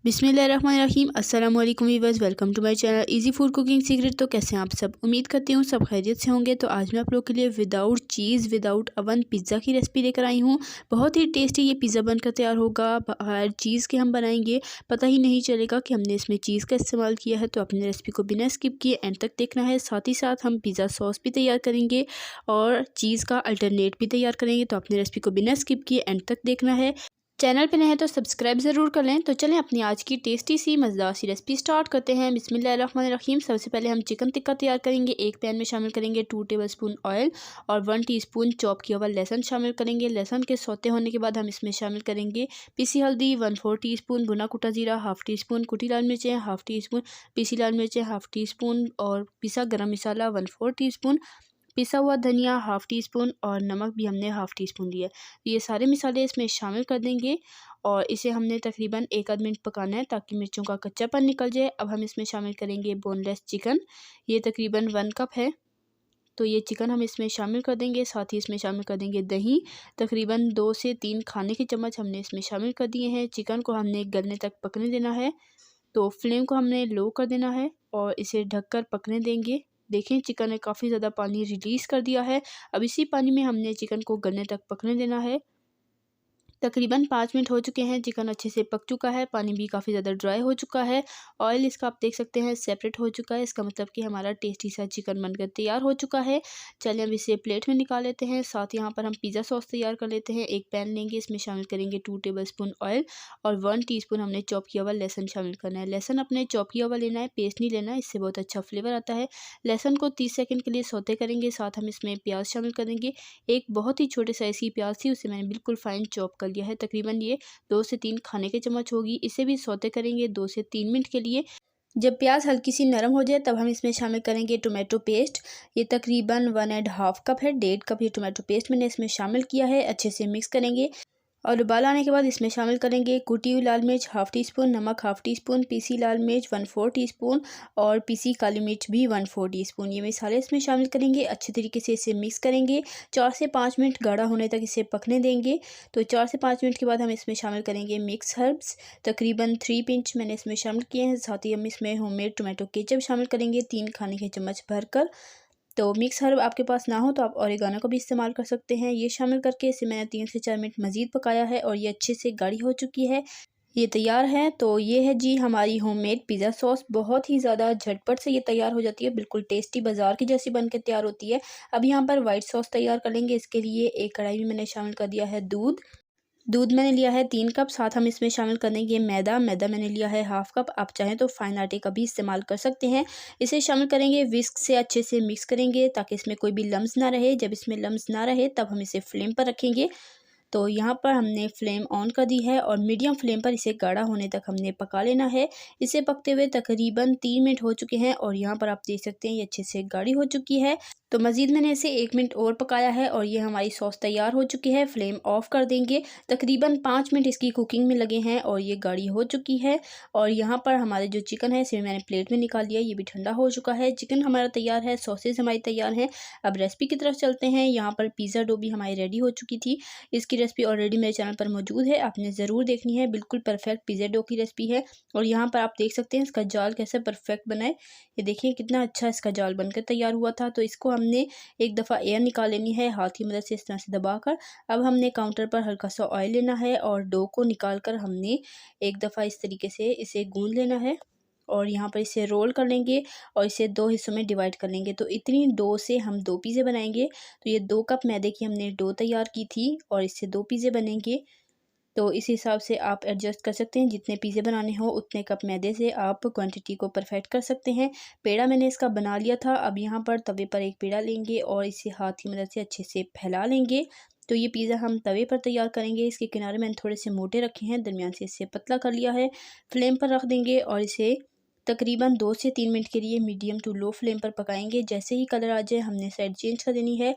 बिस्मिल्लाहिर्रहमानिर्रहीम अस्सलाम वालेकुम viewers, welcome to my channel easy food cooking secret. तो कैसे हैं आप सब? उम्मीद करती हूँ सब खैरियत से होंगे। तो आज मैं आप लोगों के लिए विदाउट चीज़ विदाउट अवन पिज़्ज़ा की रेसिपी लेकर आई हूँ। बहुत ही टेस्टी ये पिज़्ज़ा बनकर तैयार होगा। हर चीज़ के हम बनाएंगे, पता ही नहीं चलेगा कि हमने इसमें चीज़ का इस्तेमाल किया है। तो अपनी रेसिपी को बिना स्किप किए एंड तक देखना है। साथ ही साथ हम पिज़्ज़ा सॉस भी तैयार करेंगे और चीज़ का अल्टरनेट भी तैयार करेंगे। तो अपनी रेसिपी को बिना स्किप किए एंड तक देखना है। चैनल पे नए हैं तो सब्सक्राइब ज़रूर कर लें। तो चलें अपनी आज की टेस्टी सी मज़ेदार सी रेसिपी स्टार्ट करते हैं। बिस्मिल्लाहिर्रहमानिर्रहीम। सबसे पहले हम चिकन टिक्का तैयार करेंगे। एक पैन में शामिल करेंगे 2 टेबलस्पून ऑयल और 1 टीस्पून चॉप किया हुआ लहसुन शामिल करेंगे। लहसुन के सौते होने के बाद हम इसमें शामिल करेंगे पीसी हल्दी 1/4 टीस्पून, भुना कुटा जीरा हाफ़ टीस्पून, कुटी लाल मिर्चें हाफ़ टीस्पून, पीसी लाल मिर्चें हाफ़ टीस्पून और पिसा गरम मसाला 1/4 टीस्पून, पिसा हुआ धनिया हाफ़ टी स्पून और नमक भी हमने हाफ़ टी स्पून लिया। ये सारे मसाले इसमें शामिल कर देंगे और इसे हमने तकरीबन 1 आध मिनट पकाना है ताकि मिर्चों का कच्चापन निकल जाए। अब हम इसमें शामिल करेंगे बोनलेस चिकन, ये तकरीबन 1 कप है। तो ये चिकन हम इसमें शामिल कर देंगे। साथ ही इसमें शामिल कर देंगे दही, तकरीबन 2 से 3 खाने के चम्मच हमने इसमें शामिल कर दिए हैं। चिकन को हमने गलने तक पकने देना है। तो फ्लेम को हमने लो कर देना है और इसे ढककर पकने देंगे। देखें चिकन ने काफ़ी ज़्यादा पानी रिलीज़ कर दिया है। अब इसी पानी में हमने चिकन को गलने तक पकने देना है। तकरीबन 5 मिनट हो चुके हैं। चिकन अच्छे से पक चुका है, पानी भी काफ़ी ज़्यादा ड्राई हो चुका है। ऑयल इसका आप देख सकते हैं सेपरेट हो चुका है। इसका मतलब कि हमारा टेस्टी सा चिकन बनकर तैयार हो चुका है। चलिए अब इसे प्लेट में निकाल लेते हैं। साथ यहाँ पर हम पिज़्ज़ा सॉस तैयार कर लेते हैं। एक पैन लेंगे, इसमें शामिल करेंगे 2 टेबलस्पून ऑयल और 1 टीस्पून हमने चॉप किया हुआ लहसुन शामिल करना है। लहसुन अपने चॉप किया हुआ लेना है, पेस्ट नहीं लेना, इससे बहुत अच्छा फ्लेवर आता है। लहसुन को 30 सेकंड के लिए सौते करेंगे। साथ हम इसमें प्याज शामिल कर देंगे। एक बहुत ही छोटे साइज़ की प्याज थी, उसे मैंने बिल्कुल फाइन चॉप कर लिया है। तकरीबन ये 2 से 3 खाने के चम्मच होगी। इसे भी सौते करेंगे 2 से 3 मिनट के लिए। जब प्याज हल्की सी नरम हो जाए तब हम इसमें शामिल करेंगे टोमेटो पेस्ट। ये तकरीबन 1 एंड हाफ़ कप है, 1.5 कप ये टोमेटो पेस्ट मैंने इसमें शामिल किया है। अच्छे से मिक्स करेंगे और उबाल आने के बाद इसमें शामिल करेंगे कुटी हुई लाल मिर्च हाफ़ टी स्पून, नमक हाफ़ टी स्पून, पीसी लाल मिर्च 1/4 टीस्पून और पीसी काली मिर्च भी 1/4 टीस्पून। ये मसाले इसमें शामिल करेंगे। अच्छे तरीके से इसे मिक्स करेंगे। 4 से 5 मिनट गाढ़ा होने तक इसे पकने देंगे। तो 4 से 5 मिनट के बाद हम इसमें शामिल करेंगे मिक्स हर्ब्स, तकरीबन 3 पिंच मैंने इसमें शामिल किए हैं। साथ ही हम इसमें होममेड टोमेटो केचप शामिल करेंगे 3 खाने के चम्मच भरकर। तो मिक्स हर्ब आपके पास ना हो तो आप ओरिगानो का भी इस्तेमाल कर सकते हैं। ये शामिल करके इसे मैंने 3 से 4 मिनट मज़ीद पकाया है और ये अच्छे से गाढ़ी हो चुकी है। ये तैयार है। तो ये है जी हमारी होममेड पिज़्ज़ा सॉस। बहुत ही ज़्यादा झटपट से ये तैयार हो जाती है, बिल्कुल टेस्टी बाज़ार की जैसी बन के तैयार होती है। अब यहाँ पर वाइट सॉस तैयार कर लेंगे। इसके लिए एक कढ़ाई में मैंने शामिल कर दिया है दूध मैंने लिया है 3 कप। साथ हम इसमें शामिल करेंगे मैदा मैंने लिया है हाफ़ कप। आप चाहें तो फाइन आटे का भी इस्तेमाल कर सकते हैं। इसे शामिल करेंगे, विस्क से अच्छे से मिक्स करेंगे ताकि इसमें कोई भी लम्स ना रहे। जब इसमें लम्स ना रहे तब हम इसे फ्लेम पर रखेंगे। तो यहाँ पर हमने फ्लेम ऑन कर दी है और मीडियम फ्लेम पर इसे गाढ़ा होने तक हमने पका लेना है। इसे पकते हुए तकरीबन 3 मिनट हो चुके हैं और यहाँ पर आप देख सकते हैं ये अच्छे से गाढ़ी हो चुकी है। तो मज़ीद मैंने इसे 1 मिनट और पकाया है और ये हमारी सॉस तैयार हो चुकी है। फ्लेम ऑफ कर देंगे। तकरीबन 5 मिनट इसकी कुकिंग में लगे हैं और ये गाढ़ी हो चुकी है। और यहाँ पर हमारे जो चिकन है इसे मैंने प्लेट में निकाल लिया, ये भी ठंडा हो चुका है। चिकन हमारा तैयार है, सॉसेज हमारी तैयार हैं। अब रेसिपी की तरफ चलते हैं। यहाँ पर पिज़्ज़ा डो भी हमारी रेडी हो चुकी थी। इसकी रेसिपी ऑलरेडी मेरे चैनल पर मौजूद है, आपने ज़रूर देखनी है। बिल्कुल परफेक्ट पिज़्ज़ा डो की रेसिपी है और यहाँ पर आप देख सकते हैं इसका जाल कैसे परफेक्ट बना है। ये देखिए कितना अच्छा इसका जाल बनकर तैयार हुआ था। तो इसको हमने एक दफ़ा एयर निकाल लेनी है हाथ की मदद से इस तरह से दबाकर। अब हमने काउंटर पर हल्का सा ऑयल लेना है और डो को निकाल कर हमने एक दफ़ा इस तरीके से इसे गूंद लेना है और यहाँ पर इसे रोल कर लेंगे और इसे 2 हिस्सों में डिवाइड कर लेंगे। तो इतनी डो से हम 2 पिज़्ज़े बनाएंगे। तो ये 2 कप मैदे की हमने डो तैयार की थी और इससे 2 पिज़्ज़े बनेंगे। तो इस हिसाब से आप एडजस्ट कर सकते हैं, जितने पिज़्ज़े बनाने हो उतने कप मैदे से आप क्वांटिटी को परफेक्ट कर सकते हैं। पेड़ा मैंने इसका बना लिया था। अब यहाँ पर तवे पर एक पेड़ा लेंगे और इसे हाथ की मदद से अच्छे से फैला लेंगे। तो ये पिज़्ज़ा हम तवे पर तैयार करेंगे। इसके किनारे मैंने थोड़े से मोटे रखे हैं, दरमियान से इसे पतला कर लिया है। फ्लेम पर रख देंगे और इसे तकरीबन 2 से 3 मिनट के लिए मीडियम टू लो फ्लेम पर पकाएंगे। जैसे ही कलर आ जाए हमने साइड चेंज कर देनी है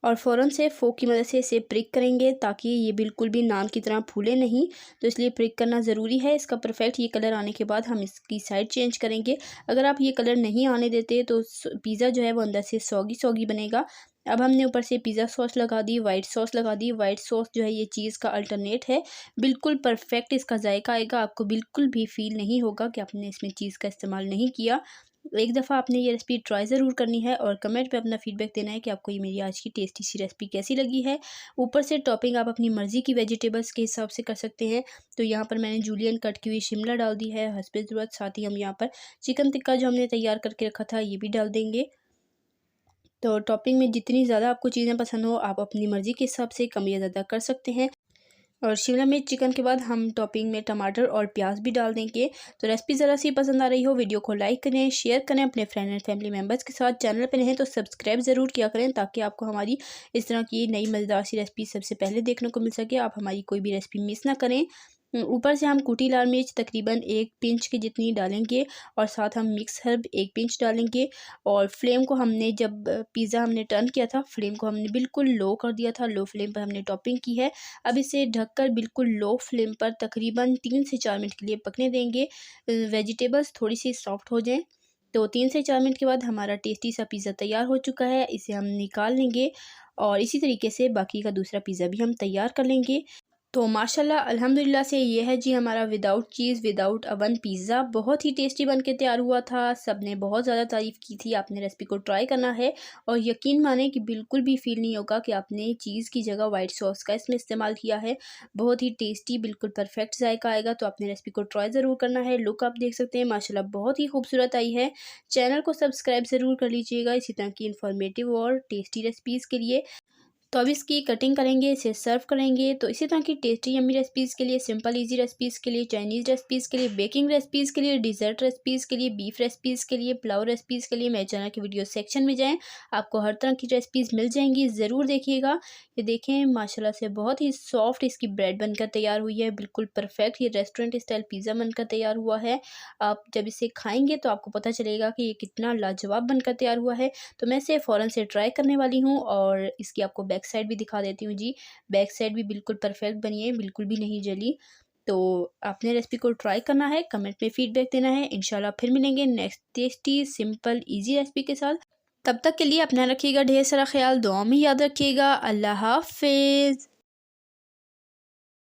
और फ़ौरन से फ़ोक की मदद से इसे प्रिक करेंगे ताकि ये बिल्कुल भी नान की तरह फूले नहीं। तो इसलिए प्रिक करना ज़रूरी है। इसका परफेक्ट ये कलर आने के बाद हम इसकी साइड चेंज करेंगे। अगर आप ये कलर नहीं आने देते तो पिज़्ज़ा जो है वो अंदर से सॉगी सॉगी बनेगा। अब हमने ऊपर से पिज़्ज़ा सॉस लगा दी, वाइट सॉस लगा दी। वाइट सॉस जो है ये चीज़ का अल्टरनेट है, बिल्कुल परफेक्ट इसका जायका आएगा। आपको बिल्कुल भी फ़ील नहीं होगा कि आपने इसमें चीज़ का इस्तेमाल नहीं किया। एक दफ़ा आपने ये रेसिपी ट्राई ज़रूर करनी है और कमेंट पे अपना फ़ीडबैक देना है कि आपको ये मेरी आज की टेस्टी सी रेसिपी कैसी लगी है। ऊपर से टॉपिंग आप अपनी मर्ज़ी की वेजिटेबल्स के हिसाब से कर सकते हैं। तो यहाँ पर मैंने जूलियन कट की हुई शिमला डाल दी है हस्बे ज़रूरत। साथ ही हम यहाँ पर चिकन टिक्का जो हमने तैयार करके रखा था ये भी डाल देंगे। तो टॉपिंग में जितनी ज़्यादा आपको चीज़ें पसंद हो आप अपनी मर्ज़ी के हिसाब से कम या ज़्यादा कर सकते हैं। और शिमला मिर्च चिकन के बाद हम टॉपिंग में टमाटर और प्याज भी डाल देंगे। तो रेसिपी ज़रा सी पसंद आ रही हो वीडियो को लाइक करें, शेयर करें अपने फ्रेंड एंड फैमिली मेम्बर्स के साथ। चैनल पर रहें तो सब्सक्राइब ज़रूर किया करें ताकि आपको हमारी इस तरह की नई मज़ेदार सी रेसिपी सबसे पहले देखने को मिल सके, आप हमारी कोई भी रेसिपी मिस ना करें। ऊपर से हम कुटी लाल मिर्च तकरीबन 1 पिंच की जितनी डालेंगे और साथ हम मिक्स हर्ब 1 पिंच डालेंगे। और फ्लेम को हमने जब पिज़्ज़ा हमने टर्न किया था फ्लेम को हमने बिल्कुल लो कर दिया था, लो फ्लेम पर हमने टॉपिंग की है। अब इसे ढककर बिल्कुल लो फ्लेम पर तकरीबन 3 से 4 मिनट के लिए पकने देंगे। वेजिटेबल्स थोड़ी सी सॉफ्ट हो जाएँ। तो 3 से 4 मिनट के बाद हमारा टेस्टी सा पिज़्ज़ा तैयार हो चुका है, इसे हम निकाल लेंगे और इसी तरीके से बाकी का दूसरा पिज़्ज़ा भी हम तैयार कर लेंगे। तो माशाल्लाह अल्हम्दुलिल्लाह से ये है जी हमारा विदाउट चीज़ विदाउट अवन पिज़्ज़ा। बहुत ही टेस्टी बन के तैयार हुआ था, सब ने बहुत ज़्यादा तारीफ़ की थी। आपने रेसिपी को ट्राई करना है और यकीन माने कि बिल्कुल भी फ़ील नहीं होगा कि आपने चीज़ की जगह वाइट सॉस का इसमें इस्तेमाल किया है। बहुत ही टेस्टी बिल्कुल परफेक्ट जायका आएगा। तो आपने रेसिपी को ट्राई ज़रूर करना है। लुक आप देख सकते हैं माशाल्लाह बहुत ही खूबसूरत आई है। चैनल को सब्सक्राइब ज़रूर कर लीजिएगा इसी तरह की इन्फॉर्मेटिव और टेस्टी रेसिपीज़ के लिए। तो अब इसकी कटिंग करेंगे, इसे सर्व करेंगे। तो इसी तरह की टेस्टी यम्मी रेसिपीज़ के लिए, सिंपल ईजी रेसिपीज़ के लिए, चाइनीज़ रेसिपीज़ के लिए, बेकिंग रेसिपीज़ के लिए, डिज़र्ट रेसिपीज़ के लिए, बीफ रेसिपीज़ के लिए, पुलाव रेसिपीज़ के लिए मेरे चैनल के वीडियो सेक्शन में जाएँ, आपको हर तरह की रेसिपीज़ मिल जाएँगी, ज़रूर देखिएगा। ये देखें माशाल्लाह से बहुत ही सॉफ्ट इसकी ब्रेड बनकर तैयार हुई है, बिल्कुल परफेक्ट ये रेस्टोरेंट स्टाइल पिज़्ज़ा बनकर तैयार हुआ है। आप जब इसे खाएँगे तो आपको पता चलेगा कि ये कितना लाजवाब बनकर तैयार हुआ है। तो मैं इसे फ़ौरन से ट्राई करने वाली हूँ और इसकी आपको बैक साइड भी दिखा देती हूँ जी। बैक साइड भी बिल्कुल परफेक्ट बनी है, बिल्कुल भी नहीं जली। तो आपने रेसिपी को ट्राई करना है, कमेंट में फीडबैक देना है। इंशाल्लाह फिर मिलेंगे next tasty simple easy recipe के साथ। तब तक के लिए अपना रखिएगा ढेर सारा ख़्याल, दुआ में याद रखिएगा। अल्लाह हाफ़िज़।